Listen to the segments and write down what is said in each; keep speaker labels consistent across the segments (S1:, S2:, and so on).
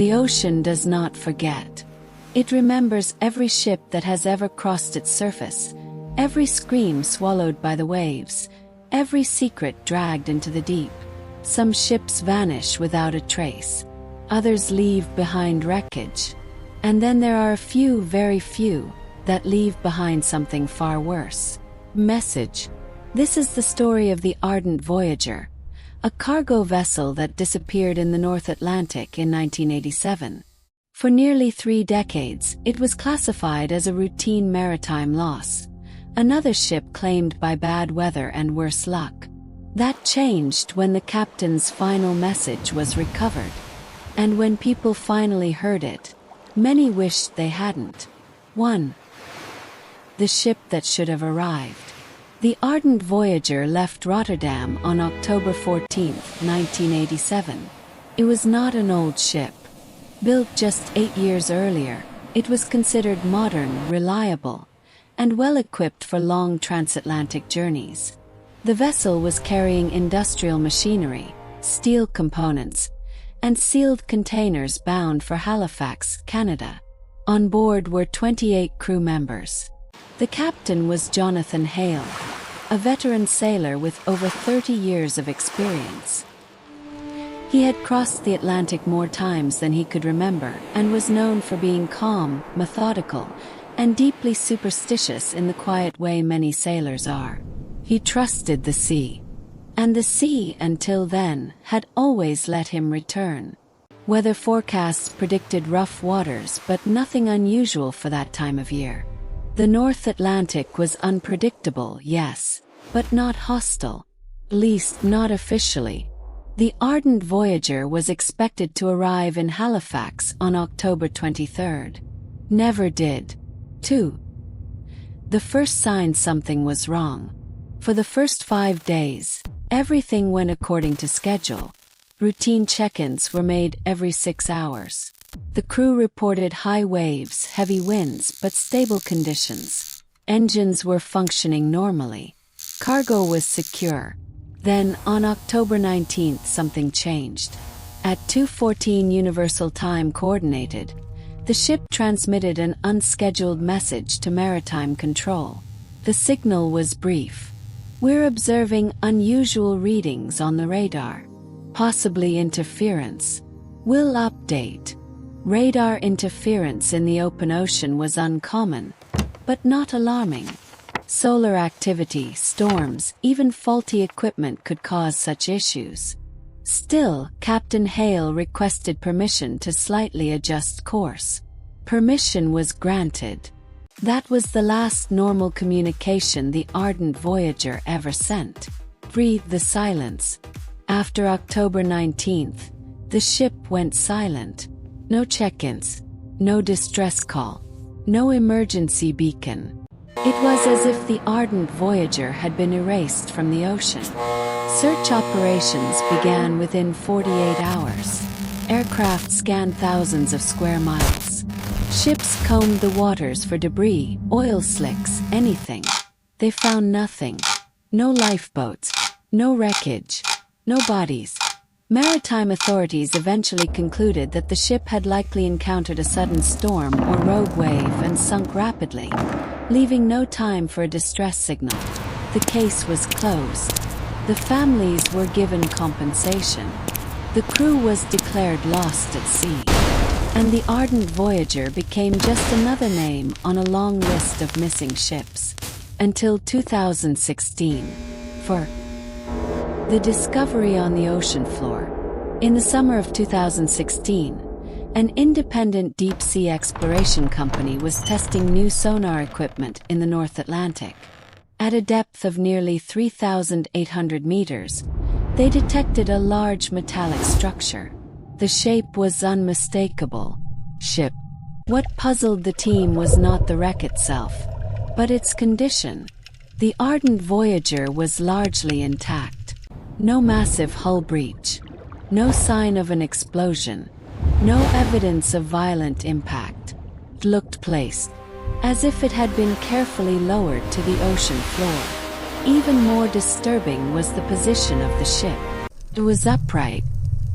S1: The ocean does not forget. It remembers every ship that has ever crossed its surface, every scream swallowed by the waves, every secret dragged into the deep. Some ships vanish without a trace. Others leave behind wreckage. And then there are a few, very few, that leave behind something far worse. Message. This is the story of the Ardent Voyager, a cargo vessel that disappeared in the North Atlantic in 1987. For nearly 3 decades, it was classified as a routine maritime loss, another ship claimed by bad weather and worse luck. That changed when the captain's final message was recovered. And when people finally heard it, many wished they hadn't. 1. The ship that should have arrived. The Ardent Voyager left Rotterdam on October 14, 1987. It was not an old ship. Built just 8 years earlier, it was considered modern, reliable, and well-equipped for long transatlantic journeys. The vessel was carrying industrial machinery, steel components, and sealed containers bound for Halifax, Canada. On board were 28 crew members. The captain was Jonathan Hale, a veteran sailor with over 30 years of experience. He had crossed the Atlantic more times than he could remember and was known for being calm, methodical, and deeply superstitious in the quiet way many sailors are. He trusted the sea. And the sea, until then, had always let him return. Weather forecasts predicted rough waters, but nothing unusual for that time of year. The North Atlantic was unpredictable, yes, but not hostile. At least not officially. The Ardent Voyager was expected to arrive in Halifax on October 23rd. Never did. 2. The first sign something was wrong. For the first 5 days, everything went according to schedule. Routine check-ins were made every 6 hours. The crew reported high waves, heavy winds, but stable conditions. Engines were functioning normally. Cargo was secure. Then, on October 19th, something changed. At 2:14 Universal Time Coordinated, the ship transmitted an unscheduled message to Maritime Control. The signal was brief. "We're observing unusual readings on the radar. Possibly interference. We'll update." Radar interference in the open ocean was uncommon, but not alarming. Solar activity, storms, even faulty equipment could cause such issues. Still, Captain Hale requested permission to slightly adjust course. Permission was granted. That was the last normal communication the Ardent Voyager ever sent. Breathe the silence. After October 19th, the ship went silent. No check-ins, no distress call, no emergency beacon. It was as if the Ardent Voyager had been erased from the ocean. Search operations began within 48 hours. Aircraft scanned thousands of square miles. Ships combed the waters for debris, oil slicks, anything. They found nothing. No lifeboats, no wreckage, no bodies. Maritime authorities eventually concluded that the ship had likely encountered a sudden storm or rogue wave and sunk rapidly, leaving no time for a distress signal. The case was closed. The families were given compensation. The crew was declared lost at sea. And the Ardent Voyager became just another name on a long list of missing ships. Until 2016. For the discovery on the ocean floor. In the summer of 2016, an independent deep-sea exploration company was testing new sonar equipment in the North Atlantic. At a depth of nearly 3,800 meters, they detected a large metallic structure. The shape was unmistakable. Ship. What puzzled the team was not the wreck itself, but its condition. The Ardent Voyager was largely intact. No massive hull breach. No sign of an explosion. No evidence of violent impact. It looked placed, as if it had been carefully lowered to the ocean floor. Even more disturbing was the position of the ship. It was upright,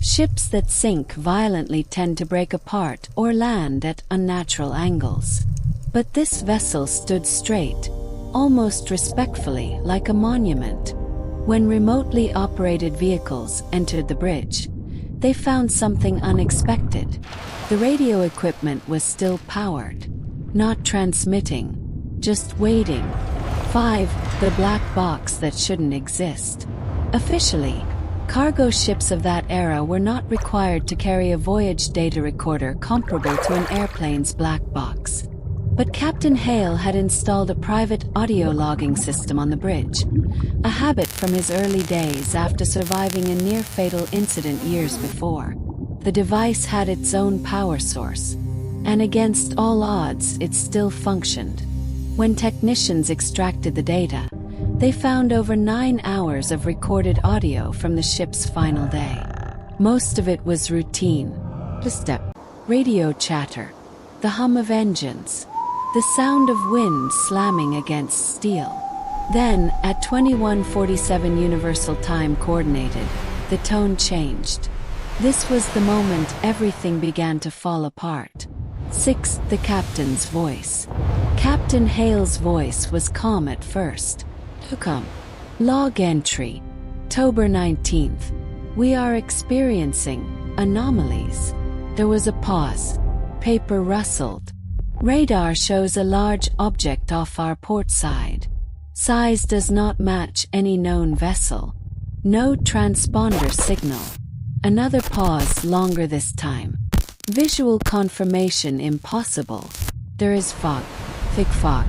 S1: Ships that sink violently tend to break apart or land at unnatural angles. But this vessel stood straight, almost respectfully, like a monument. When remotely operated vehicles entered the bridge, they found something unexpected. The radio equipment was still powered, not transmitting, just waiting. 5. The black box that shouldn't exist. Officially, cargo ships of that era were not required to carry a voyage data recorder comparable to an airplane's black box. But Captain Hale had installed a private audio logging system on the bridge, a habit from his early days after surviving a near-fatal incident years before. The device had its own power source, and against all odds it still functioned. When technicians extracted the data, they found over 9 hours of recorded audio from the ship's final day. Most of it was routine. Step, radio chatter, the hum of engines, the sound of wind slamming against steel. Then, at 21:47 Universal Time Coordinated, the tone changed. This was the moment everything began to fall apart. 6. The captain's voice. Captain Hale's voice was calm at first. Log entry. October 19th. We are experiencing anomalies. There was a pause. Paper rustled. Radar shows a large object off our port side. Size does not match any known vessel. No transponder signal. Another pause, longer this time. Visual confirmation impossible. There is fog. Thick fog.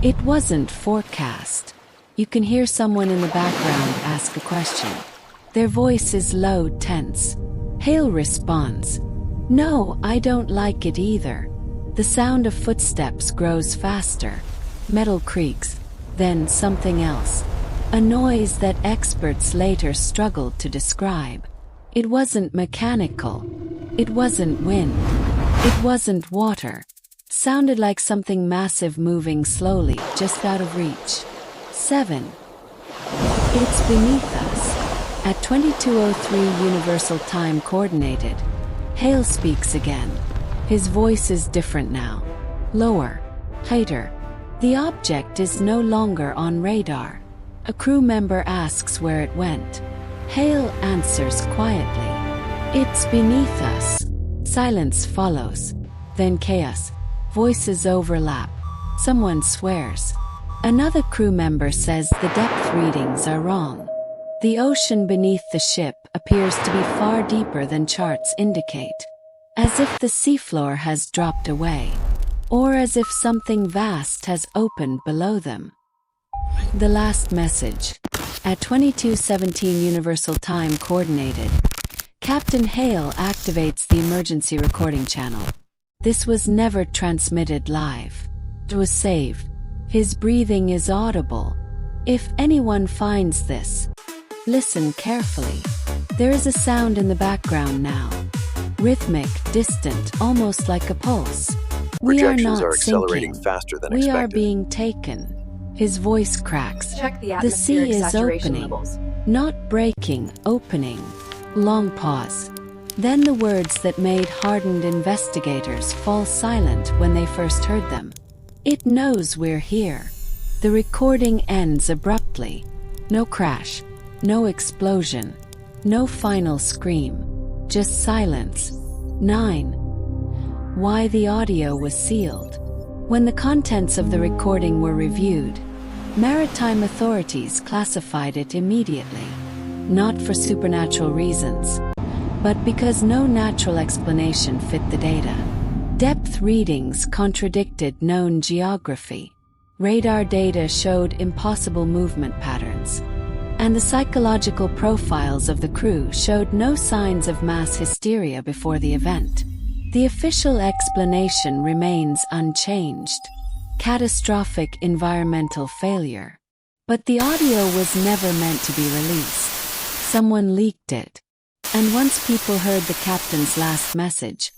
S1: It wasn't forecast. You can hear someone in the background ask a question. Their voice is low, tense. Hale responds, "No, I don't like it either." The sound of footsteps grows faster. Metal creaks, then something else. A noise that experts later struggled to describe. It wasn't mechanical. It wasn't wind. It wasn't water. Sounded like something massive moving slowly, just out of reach. 7. It's beneath us. At 22:03 Universal Time Coordinated, Hale speaks again. His voice is different now. Lower. Tighter. The object is no longer on radar. A crew member asks where it went. Hale answers quietly. It's beneath us. Silence follows. Then chaos. Voices overlap. Someone swears. Another crew member says the depth readings are wrong. The ocean beneath the ship appears to be far deeper than charts indicate. As if the seafloor has dropped away, or as if something vast has opened below them. The last message. At 22:17 Universal Time Coordinated, Captain Hale activates the emergency recording channel. This was never transmitted live. It was saved. His breathing is audible. If anyone finds this, listen carefully. There is a sound in the background now. Rhythmic, distant, almost like a pulse. We are not
S2: accelerating
S1: sinking.
S2: faster than
S1: We
S2: expected.
S1: are being taken. His voice cracks.
S3: Check the
S1: The sea
S3: atmospheric
S1: is
S3: saturation
S1: opening.
S3: levels.
S1: Not breaking, opening. Long pause. Then the words that made hardened investigators fall silent when they first heard them. It knows we're here. The recording ends abruptly. No crash. No explosion. No final scream. Just silence. 9. Why the audio was sealed. When the contents of the recording were reviewed, maritime authorities classified it immediately. Not for supernatural reasons, but because no natural explanation fit the data. Depth readings contradicted known geography. Radar data showed impossible movement patterns. And the psychological profiles of the crew showed no signs of mass hysteria before the event. The official explanation remains unchanged. Catastrophic environmental failure. But the audio was never meant to be released. Someone leaked it. And once people heard the captain's last message,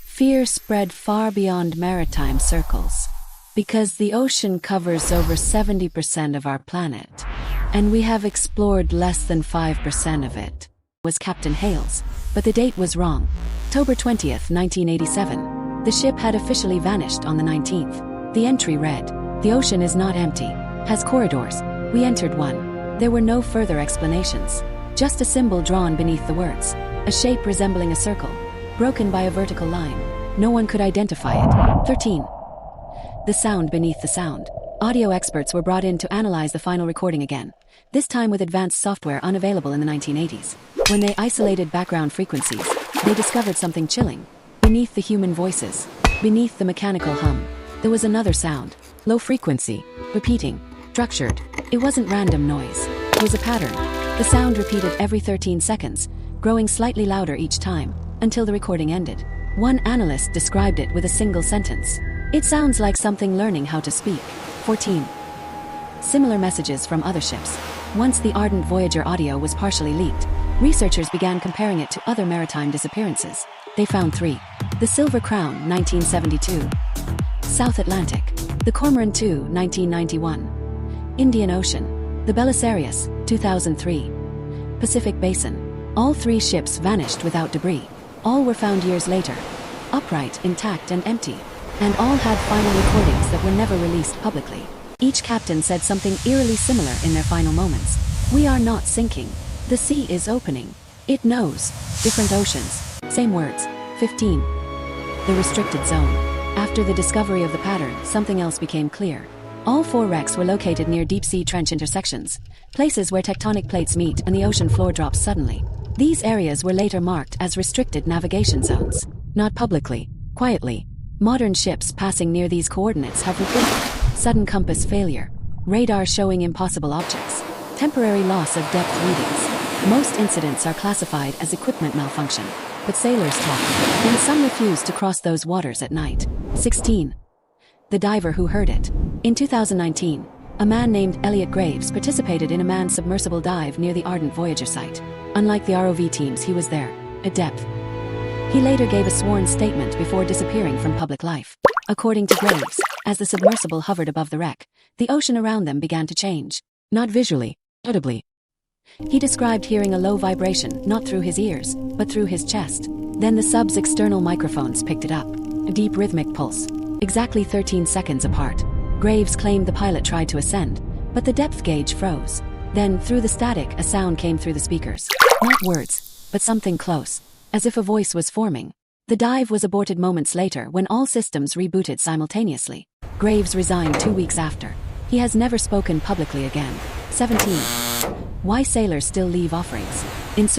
S1: fear spread far beyond maritime circles. Because the ocean covers over 70% of our planet, and we have explored less than 5% of it, was Captain Hale's But the date was wrong. October 20th, 1987. The ship had officially vanished on the 19th. The entry read, "The ocean is not empty. Has corridors. We entered one." There were no further explanations. Just a symbol drawn beneath the words. A shape resembling a circle, broken by a vertical line. No one could identify it. 13. The sound beneath the sound. Audio experts were brought in to analyze the final recording again, this time with advanced software unavailable in the 1980s. When they isolated background frequencies, they discovered something chilling. Beneath the human voices, beneath the mechanical hum, there was another sound. Low frequency, repeating, structured. It wasn't random noise. It was a pattern. The sound repeated every 13 seconds, growing slightly louder each time, until the recording ended. One analyst described it with a single sentence. "It sounds like something learning how to speak." 14. Similar messages from other ships. Once the Ardent Voyager audio was partially leaked, researchers began comparing it to other maritime disappearances. They found 3. The Silver Crown, 1972. South Atlantic. The Cormoran II, 1991. Indian Ocean. The Belisarius, 2003. Pacific Basin. All 3 ships vanished without debris. All were found years later, upright, intact, and empty. And all had final recordings that were never released publicly. Each captain said something eerily similar in their final moments. "We are not sinking. The sea is opening. It knows." Different oceans. Same words. 15. The restricted zone. After the discovery of the pattern, something else became clear. All 4 wrecks were located near deep-sea trench intersections, places where tectonic plates meet and the ocean floor drops suddenly. These areas were later marked as restricted navigation zones. Not publicly, quietly. Modern ships passing near these coordinates have reported sudden compass failure, radar showing impossible objects, temporary loss of depth readings. Most incidents are classified as equipment malfunction, but sailors talk, and some refuse to cross those waters at night. 16. The diver who heard it. In 2019, a man named Elliot Graves participated in a manned submersible dive near the Ardent Voyager site. Unlike the ROV teams, he was there, at depth. He later gave a sworn statement before disappearing from public life. According to Graves, as the submersible hovered above the wreck, the ocean around them began to change. Not visually, audibly. He described hearing a low vibration, not through his ears, but through his chest. Then the sub's external microphones picked it up. A deep rhythmic pulse, exactly 13 seconds apart. Graves claimed the pilot tried to ascend, but the depth gauge froze. Then, through the static, a sound came through the speakers. Not words, but something close. As if a voice was forming. The dive was aborted moments later when all systems rebooted simultaneously. Graves resigned 2 weeks after. He has never spoken publicly again. 17. Why sailors still leave offerings.